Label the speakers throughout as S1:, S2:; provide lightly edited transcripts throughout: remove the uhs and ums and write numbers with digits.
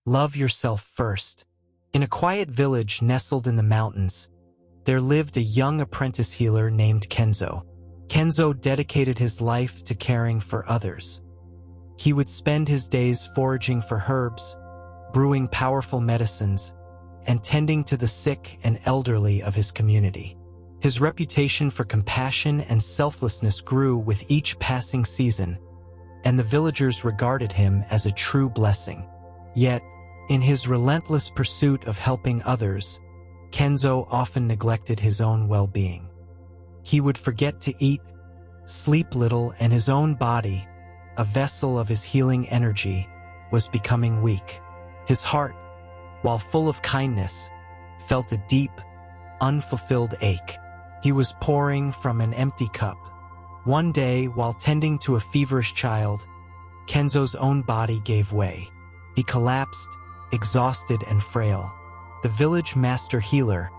S1: Love yourself first. In a quiet village nestled in the mountains, there lived a young apprentice healer named Kenzo. Kenzo dedicated his life to caring for others. He would spend his days foraging for herbs, brewing powerful medicines, and tending to the sick and elderly of his community. His reputation for compassion and selflessness grew with each passing season, and the villagers regarded him as a true blessing. Yet, in his relentless pursuit of helping others, Kenzo often neglected his own well-being. He would forget to eat, sleep little, and his own body, a vessel of his healing energy, was becoming weak. His heart, while full of kindness, felt a deep, unfulfilled ache. He was pouring from an empty cup. One day, while tending to a feverish child, Kenzo's own body gave way. He collapsed, exhausted and frail. The village master healer,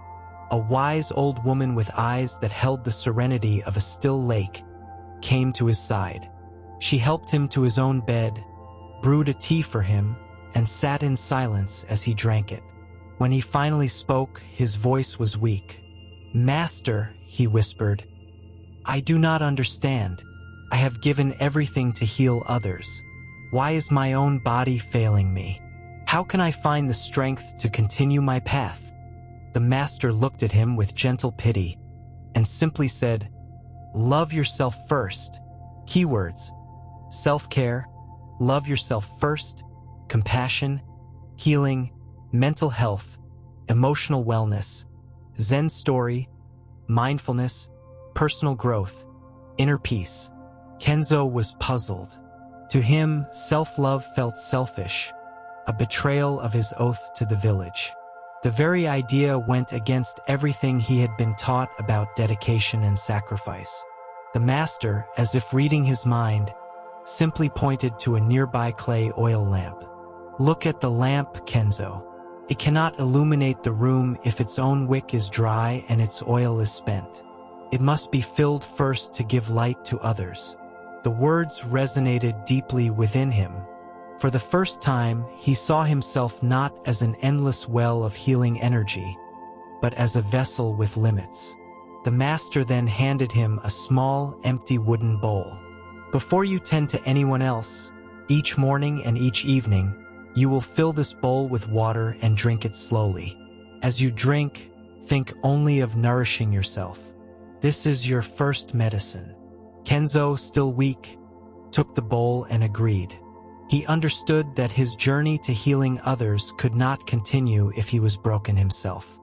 S1: a wise old woman with eyes that held the serenity of a still lake, came to his side. She helped him to his own bed, brewed a tea for him, and sat in silence as he drank it. When he finally spoke, his voice was weak. "Master," he whispered, "I do not understand. I have given everything to heal others. Why is my own body failing me? How can I find the strength to continue my path?" The master looked at him with gentle pity and simply said, "Love yourself first." Keywords: self-care, love yourself first, compassion, healing, mental health, emotional wellness, Zen story, mindfulness, personal growth, inner peace. Kenzo was puzzled. To him, self-love felt selfish, a betrayal of his oath to the village. The very idea went against everything he had been taught about dedication and sacrifice. The master, as if reading his mind, simply pointed to a nearby clay oil lamp. "Look at the lamp, Kenzo. It cannot illuminate the room if its own wick is dry and its oil is spent. It must be filled first to give light to others." The words resonated deeply within him. For the first time, he saw himself not as an endless well of healing energy, but as a vessel with limits. The master then handed him a small, empty wooden bowl. "Before you tend to anyone else, each morning and each evening, you will fill this bowl with water and drink it slowly. As you drink, think only of nourishing yourself. This is your first medicine." Kenzo, still weak, took the bowl and agreed. He understood that his journey to healing others could not continue if he was broken himself.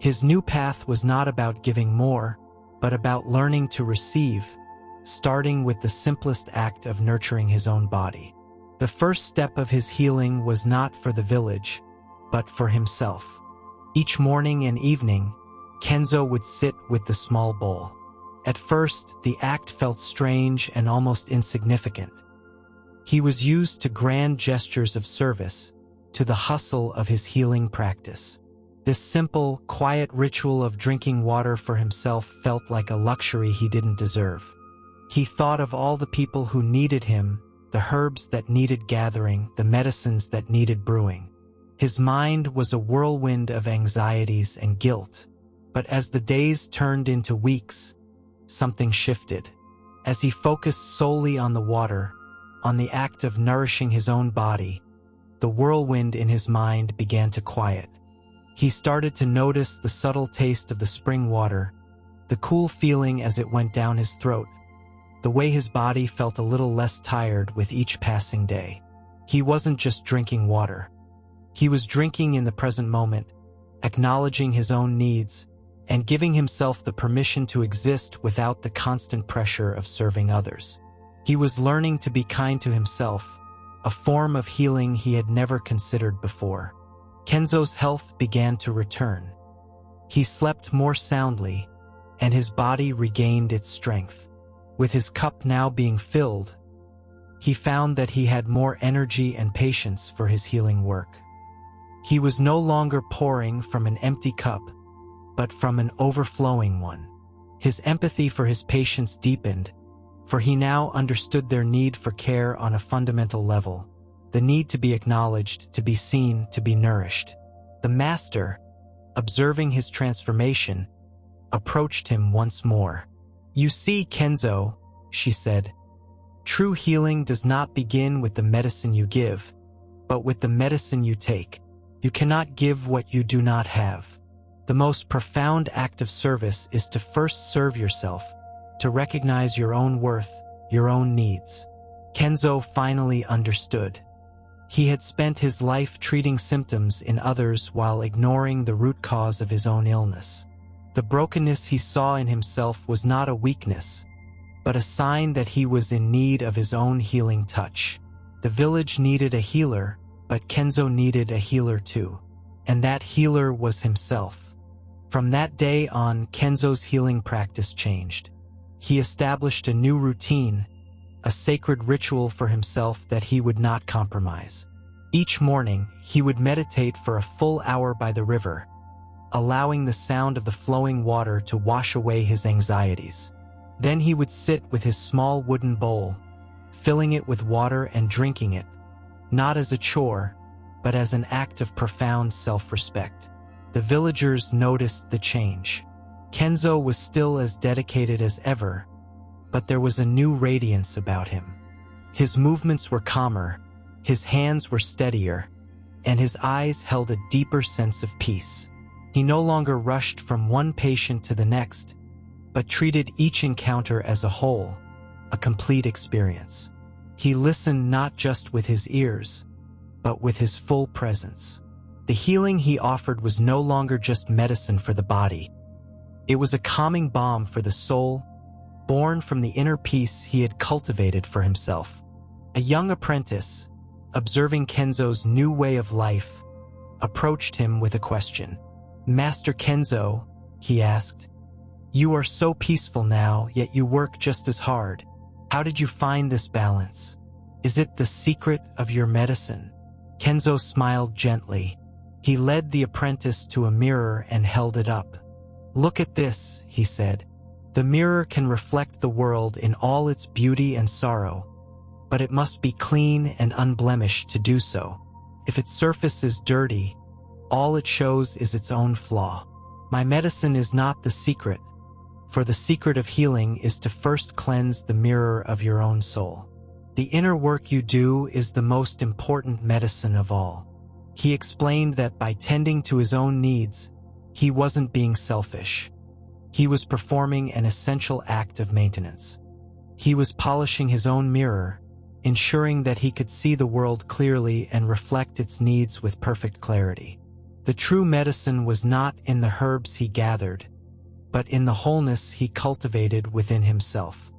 S1: His new path was not about giving more, but about learning to receive, starting with the simplest act of nurturing his own body. The first step of his healing was not for the village, but for himself. Each morning and evening, Kenzo would sit with the small bowl. At first, the act felt strange and almost insignificant. He was used to grand gestures of service, to the hustle of his healing practice. This simple, quiet ritual of drinking water for himself felt like a luxury he didn't deserve. He thought of all the people who needed him, the herbs that needed gathering, the medicines that needed brewing. His mind was a whirlwind of anxieties and guilt. But as the days turned into weeks, something shifted. As he focused solely on the water, on the act of nourishing his own body, the whirlwind in his mind began to quiet. He started to notice the subtle taste of the spring water, the cool feeling as it went down his throat, the way his body felt a little less tired with each passing day. He wasn't just drinking water. He was drinking in the present moment, acknowledging his own needs, and giving himself the permission to exist without the constant pressure of serving others. He was learning to be kind to himself, a form of healing he had never considered before. Kenzo's health began to return. He slept more soundly, and his body regained its strength. With his cup now being filled, he found that he had more energy and patience for his healing work. He was no longer pouring from an empty cup, but from an overflowing one. His empathy for his patients deepened, for he now understood their need for care on a fundamental level. the need to be acknowledged, to be seen, to be nourished. The master, observing his transformation, approached him once more. "You see, Kenzo," she said, "true healing does not begin with the medicine you give, but with the medicine you take. You cannot give what you do not have. The most profound act of service is to first serve yourself, to recognize your own worth, your own needs." Kenzo finally understood. He had spent his life treating symptoms in others while ignoring the root cause of his own illness. The brokenness he saw in himself was not a weakness, but a sign that he was in need of his own healing touch. The village needed a healer, but Kenzo needed a healer too, and that healer was himself. From that day on, Kenzo's healing practice changed. He established a new routine, a sacred ritual for himself that he would not compromise. Each morning, he would meditate for a full hour by the river, allowing the sound of the flowing water to wash away his anxieties. Then he would sit with his small wooden bowl, filling it with water and drinking it, not as a chore, but as an act of profound self-respect. The villagers noticed the change. Kenzo was still as dedicated as ever, but there was a new radiance about him. His movements were calmer, his hands were steadier, and his eyes held a deeper sense of peace. He no longer rushed from one patient to the next, but treated each encounter as a whole, a complete experience. He listened not just with his ears, but with his full presence. The healing he offered was no longer just medicine for the body. It was a calming balm for the soul, born from the inner peace he had cultivated for himself. A young apprentice, observing Kenzo's new way of life, approached him with a question. "Master Kenzo," he asked, "you are so peaceful now, yet you work just as hard. How did you find this balance? Is it the secret of your medicine?" Kenzo smiled gently. He led the apprentice to a mirror and held it up. "Look at this," he said. "The mirror can reflect the world in all its beauty and sorrow, but it must be clean and unblemished to do so. If its surface is dirty, all it shows is its own flaw. My medicine is not the secret, for the secret of healing is to first cleanse the mirror of your own soul. The inner work you do is the most important medicine of all." He explained that by tending to his own needs, he wasn't being selfish. He was performing an essential act of maintenance. He was polishing his own mirror, ensuring that he could see the world clearly and reflect its needs with perfect clarity. The true medicine was not in the herbs he gathered, but in the wholeness he cultivated within himself.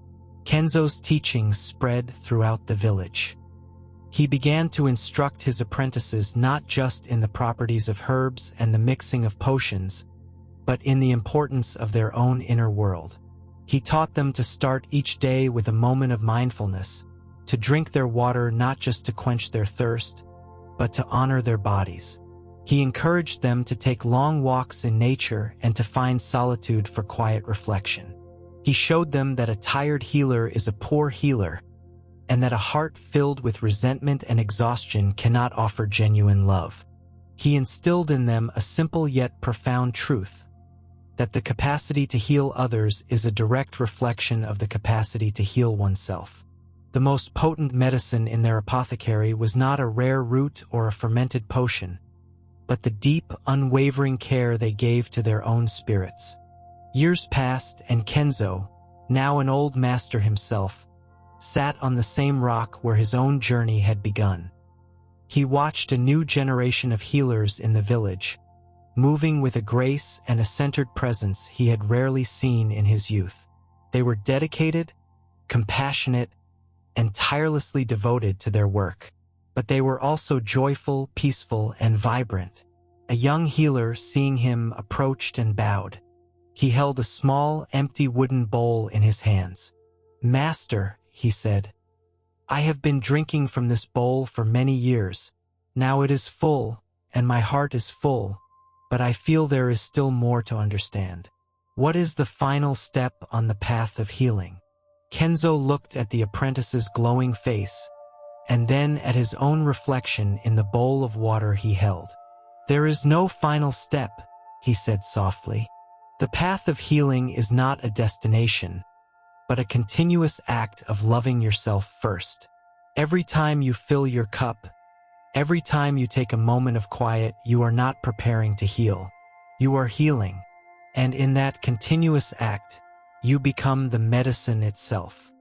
S1: Kenzo's teachings spread throughout the village. He began to instruct his apprentices not just in the properties of herbs and the mixing of potions, but in the importance of their own inner world. He taught them to start each day with a moment of mindfulness, to drink their water not just to quench their thirst, but to honor their bodies. He encouraged them to take long walks in nature and to find solitude for quiet reflection. He showed them that a tired healer is a poor healer, and that a heart filled with resentment and exhaustion cannot offer genuine love. He instilled in them a simple yet profound truth, that the capacity to heal others is a direct reflection of the capacity to heal oneself. The most potent medicine in their apothecary was not a rare root or a fermented potion, but the deep, unwavering care they gave to their own spirits. Years passed, and Kenzo, now an old master himself, sat on the same rock where his own journey had begun. He watched a new generation of healers in the village, moving with a grace and a centered presence he had rarely seen in his youth. They were dedicated, compassionate, and tirelessly devoted to their work. But they were also joyful, peaceful, and vibrant. A young healer, seeing him, approached and bowed. He held a small, empty wooden bowl in his hands. "Master," he said, "I have been drinking from this bowl for many years. Now it is full, and my heart is full, but I feel there is still more to understand. What is the final step on the path of healing?" Kenzo looked at the apprentice's glowing face, and then at his own reflection in the bowl of water he held. "There is no final step," he said softly. "The path of healing is not a destination, but a continuous act of loving yourself first. Every time you fill your cup, every time you take a moment of quiet, you are not preparing to heal. You are healing, and in that continuous act, you become the medicine itself."